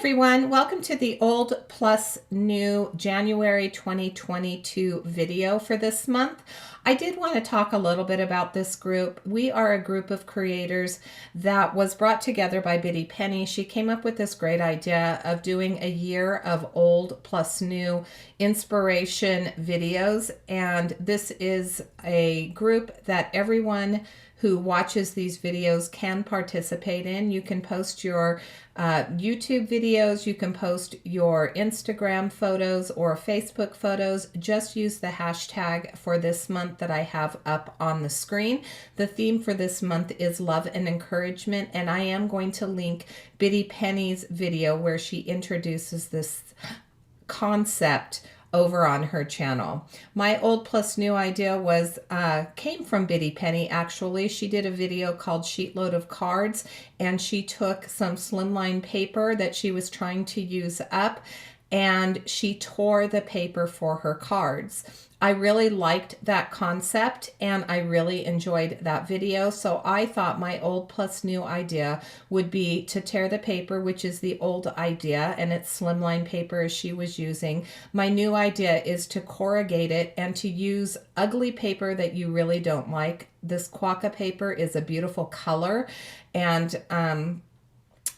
everyone, welcome to the old plus new January 2022 video for this month. I did want to talk a little bit about this group. We are a group of creators that was brought together by Biddy Penny. She came up with this great idea of doing a year of old plus new inspiration videos, and this is a group that everyone who watches these videos can participate in. You can post your YouTube videos, you can post your Instagram photos or Facebook photos. Just use the hashtag for this month that I have up on the screen. The theme for this month is love and encouragement, and I am going to link Biddy Penny's video where she introduces this concept over on her channel. My old plus new idea was came from Biddy Penny. Actually, she did a video called Sheetload of Cards, and she took some slimline paper that she was trying to use up, and she tore the paper for her cards. I really liked that concept and I really enjoyed that video. So I thought my old plus new idea would be to tear the paper, which is the old idea, and it's slimline paper as she was using. My new idea is to corrugate it and to use ugly paper that you really don't like. This quokka paper is a beautiful color, and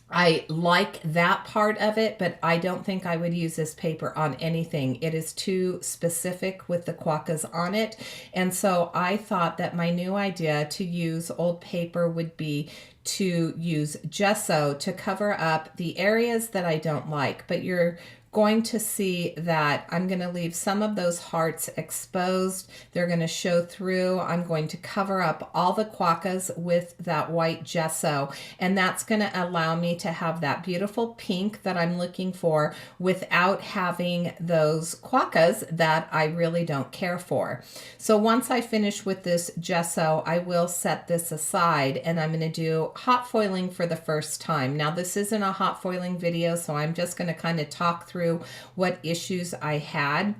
I like that part of it, but I don't think I would use this paper on anything. It is too specific with the quokkas on it. And so I thought that my new idea to use old paper would be to use gesso to cover up the areas that I don't like. But you're going to see that I'm going to leave some of those hearts exposed. They're going to show through. I'm going to cover up all the quokkas with that white gesso, and that's going to allow me to have that beautiful pink that I'm looking for without having those quokkas that I really don't care for. So once I finish with this gesso, I will set this aside and I'm going to do hot foiling for the first time. Now this isn't a hot foiling video, so I'm just going to kind of talk through what issues I had.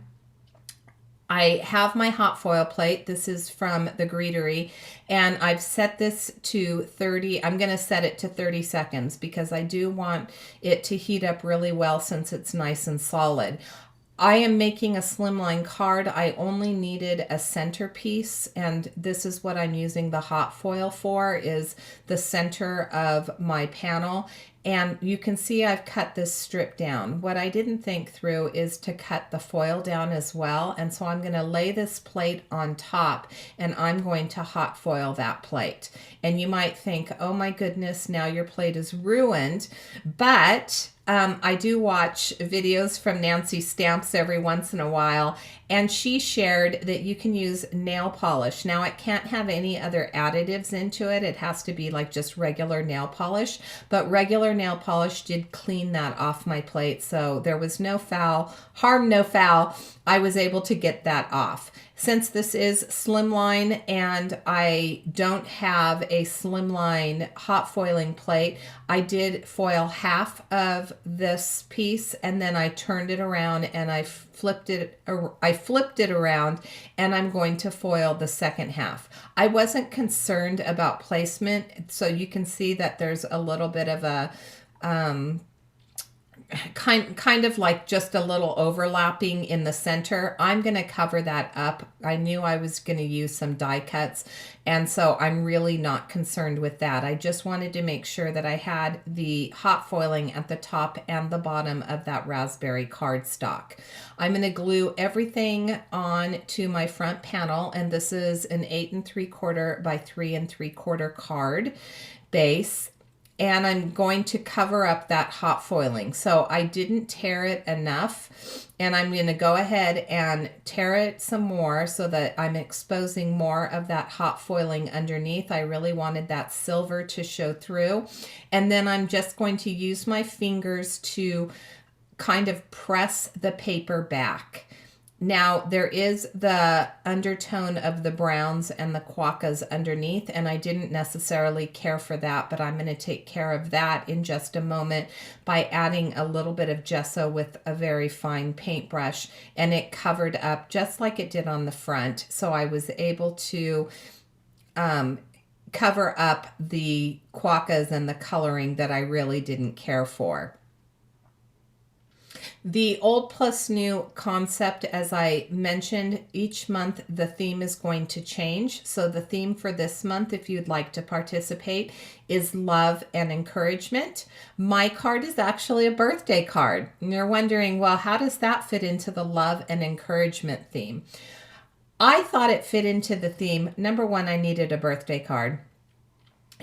I have my hot foil plate. This is from the Greetery, and I've set this to 30. I'm going to set it to 30 seconds because I do want it to heat up really well since it's nice and solid. I am making a slimline card. I only needed a centerpiece, and this is what I'm using the hot foil for, is the center of my panel. And you can see I've cut this strip down. What I didn't think through is to cut the foil down as well. And so I'm going to lay this plate on top and I'm going to hot foil that plate. And you might think, oh my goodness, now your plate is ruined. But I do watch videos from Nancy Stamps every once in a while, and she shared that you can use nail polish. Now it can't have any other additives into it. It has to be like just regular nail polish, but regular nail polish did clean that off my plate. So there was no foul, harm, no foul. I was able to get that off. Since this is slimline and I don't have a slimline hot foiling plate, I did foil half of this piece and then I turned it around and I flipped it around, and I'm going to foil the second half. I wasn't concerned about placement, so you can see that there's a little bit of a kind of like just a little overlapping in the center. I'm going to cover that up. I knew I was going to use some die cuts, and so I'm really not concerned with that. I just wanted to make sure that I had the hot foiling at the top and the bottom of that raspberry cardstock. I'm going to glue everything on to my front panel, and this is an 8 3/4 by 3 3/4 card base. And I'm going to cover up that hot foiling. So I didn't tear it enough, and I'm going to go ahead and tear it some more so that I'm exposing more of that hot foiling underneath. I really wanted that silver to show through. And then I'm just going to use my fingers to kind of press the paper back. Now there is the undertone of the browns and the quokkas underneath, and I didn't necessarily care for that, but I'm going to take care of that in just a moment by adding a little bit of gesso with a very fine paintbrush, and it covered up just like it did on the front. So I was able to cover up the quokkas and the coloring that I really didn't care for. The old plus new concept, as I mentioned, each month the theme is going to change. So the theme for this month, if you'd like to participate, is love and encouragement. My card is actually a birthday card. And you're wondering, well, how does that fit into the love and encouragement theme? I thought it fit into the theme. Number one, I needed a birthday card.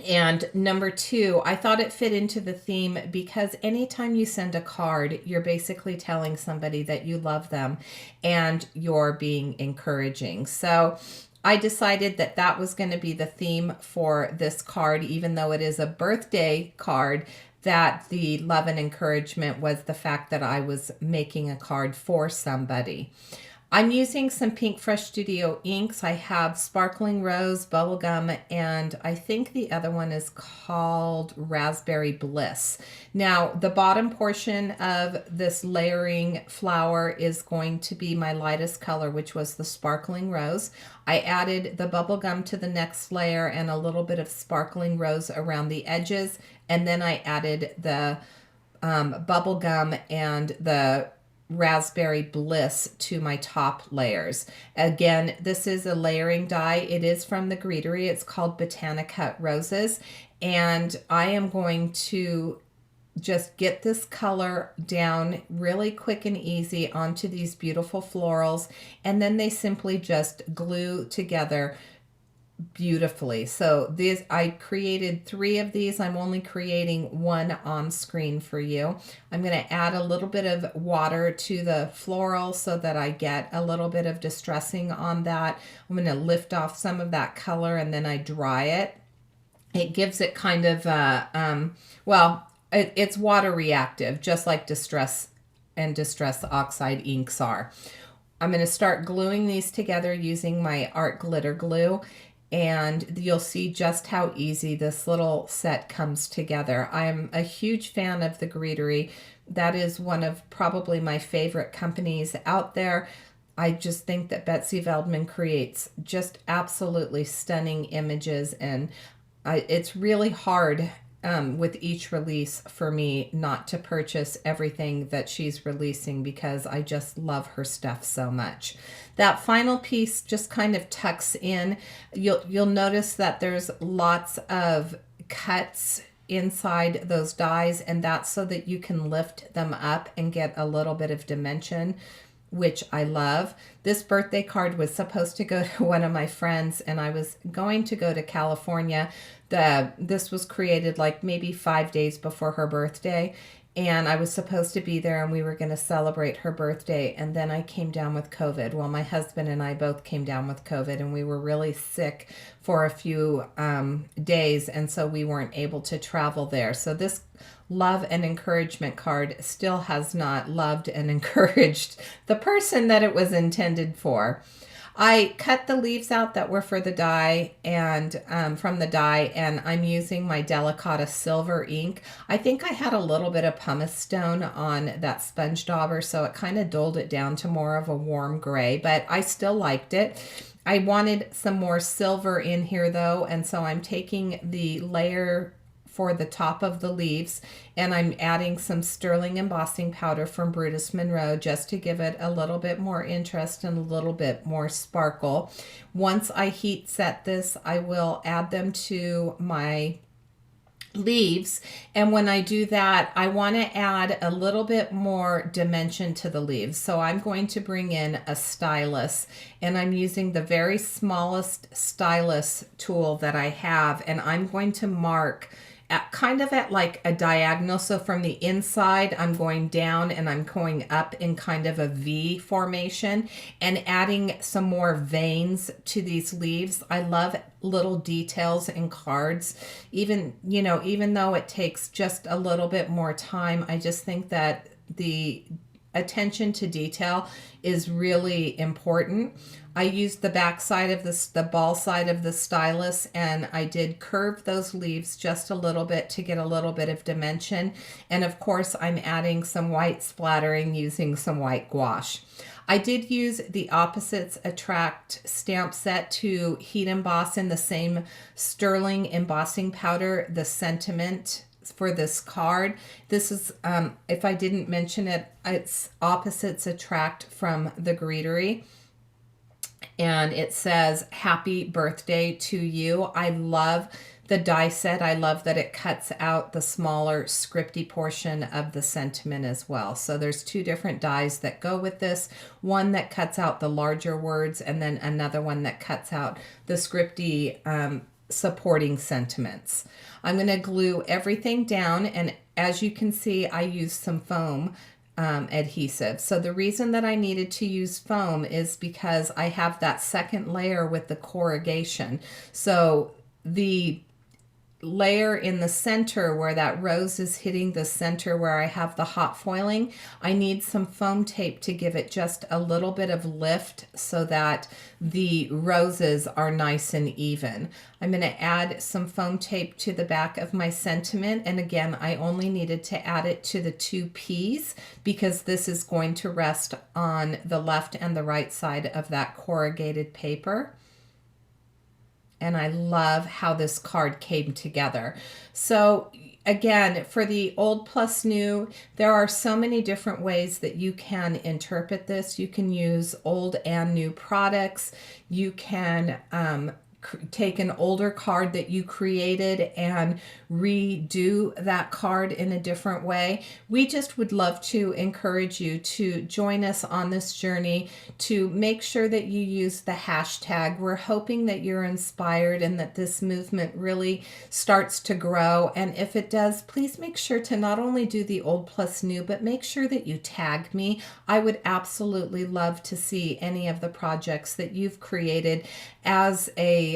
And number two, I thought it fit into the theme because anytime you send a card, you're basically telling somebody that you love them and you're being encouraging. So I decided that that was going to be the theme for this card, even though it is a birthday card, that the love and encouragement was the fact that I was making a card for somebody. I'm using some Pink Fresh Studio inks. I have Sparkling Rose, Bubblegum, and I think the other one is called Raspberry Bliss. Now, the bottom portion of this layering flower is going to be my lightest color, which was the Sparkling Rose. I added the Bubblegum to the next layer and a little bit of Sparkling Rose around the edges, and then I added the Bubblegum and the Raspberry Bliss to my top layers. Again, this is a layering die. It is from the Greetery. It's called Botanicuts Roses. And I am going to just get this color down really quick and easy onto these beautiful florals. And then they simply just glue together beautifully. So these, I created 3 of these. I'm only creating 1 on screen for you. I'm going to add a little bit of water to the floral so that I get a little bit of distressing on that. I'm going to lift off some of that color and then I dry it. It gives it kind of it's water reactive, just like Distress and Distress Oxide inks are. I'm going to start gluing these together using my art glitter glue. And you'll see just how easy this little set comes together. I'm a huge fan of the Greetery. That is one of probably my favorite companies out there. I just think that Betsy Veldman creates just absolutely stunning images, and it's really hard with each release for me not to purchase everything that she's releasing because I just love her stuff so much. That final piece just kind of tucks in. You'll notice that there's lots of cuts inside those dies, and that's so that you can lift them up and get a little bit of dimension, which I love. This birthday card was supposed to go to one of my friends, and I was going to go to California. This was created like maybe 5 days before her birthday, and I was supposed to be there and we were going to celebrate her birthday, and then I came down with COVID. Well, my husband and I both came down with COVID, and we were really sick for a few days, and so we weren't able to travel there. So this love and encouragement card still has not loved and encouraged the person that it was intended for. I cut the leaves out that were for the die and from the die, and I'm using my Delicata Silver ink. I think I had a little bit of pumice stone on that sponge dauber, so it kind of dulled it down to more of a warm gray, but I still liked it. I wanted some more silver in here though, and so I'm taking the layer for the top of the leaves, and I'm adding some sterling embossing powder from Brutus Monroe just to give it a little bit more interest and a little bit more sparkle. Once I heat set this, I will add them to my leaves, and when I do that, I want to add a little bit more dimension to the leaves. So I'm going to bring in a stylus, and I'm using the very smallest stylus tool that I have, and I'm going to mark kind of at like a diagonal. So from the inside, I'm going down and I'm going up in kind of a V formation and adding some more veins to these leaves. I love little details in cards. Even though it takes just a little bit more time, I just think that the attention to detail is really important. I used the back side of the ball side of the stylus, and I did curve those leaves just a little bit to get a little bit of dimension. And of course, I'm adding some white splattering using some white gouache. I did use the Opposites Attract stamp set to heat emboss in the same sterling embossing powder, the Sentiment for this card. This is, if I didn't mention it, it's Opposites Attract from the Greetery. And it says, happy birthday to you. I love the die set. I love that it cuts out the smaller scripty portion of the sentiment as well. So there's two different dies that go with this. One that cuts out the larger words, and then another one that cuts out the scripty supporting sentiments. I'm going to glue everything down, and as you can see, I used some foam adhesive. So the reason that I needed to use foam is because I have that second layer with the corrugation. So the layer in the center where that rose is hitting the center where I have the hot foiling, I need some foam tape to give it just a little bit of lift so that the roses are nice and even. I'm going to add some foam tape to the back of my sentiment, and again, I only needed to add it to the two P's because this is going to rest on the left and the right side of that corrugated paper. And I love how this card came together. So again, for the old plus new, there are so many different ways that you can interpret this. You can use old and new products. You can take an older card that you created and redo that card in a different way. We just would love to encourage you to join us on this journey, to make sure that you use the hashtag. We're hoping that you're inspired and that this movement really starts to grow. And if it does, please make sure to not only do the old plus new, but make sure that you tag me. I would absolutely love to see any of the projects that you've created as a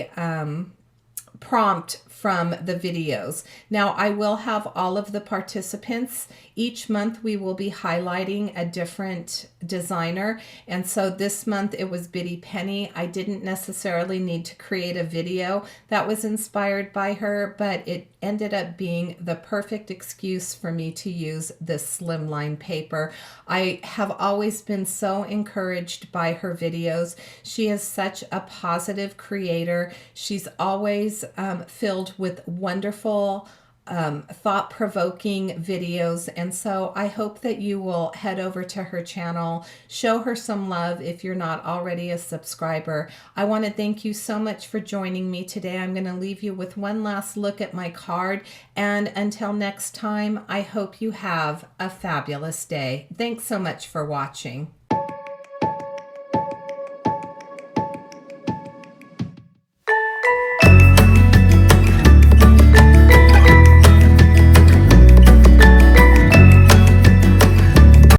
prompt from the videos. Now, I will have all of the participants. Each month we will be highlighting a different designer. And so this month it was Biddy Penny. I didn't necessarily need to create a video that was inspired by her, but it ended up being the perfect excuse for me to use this slimline paper. I have always been so encouraged by her videos. She is such a positive creator. She's always filled with wonderful thought-provoking videos, and so I hope that you will head over to her channel, show her some love if you're not already a subscriber. I want to thank you so much for joining me today. I'm going to leave you with one last look at my card, and until next time, I hope you have a fabulous day. Thanks so much for watching.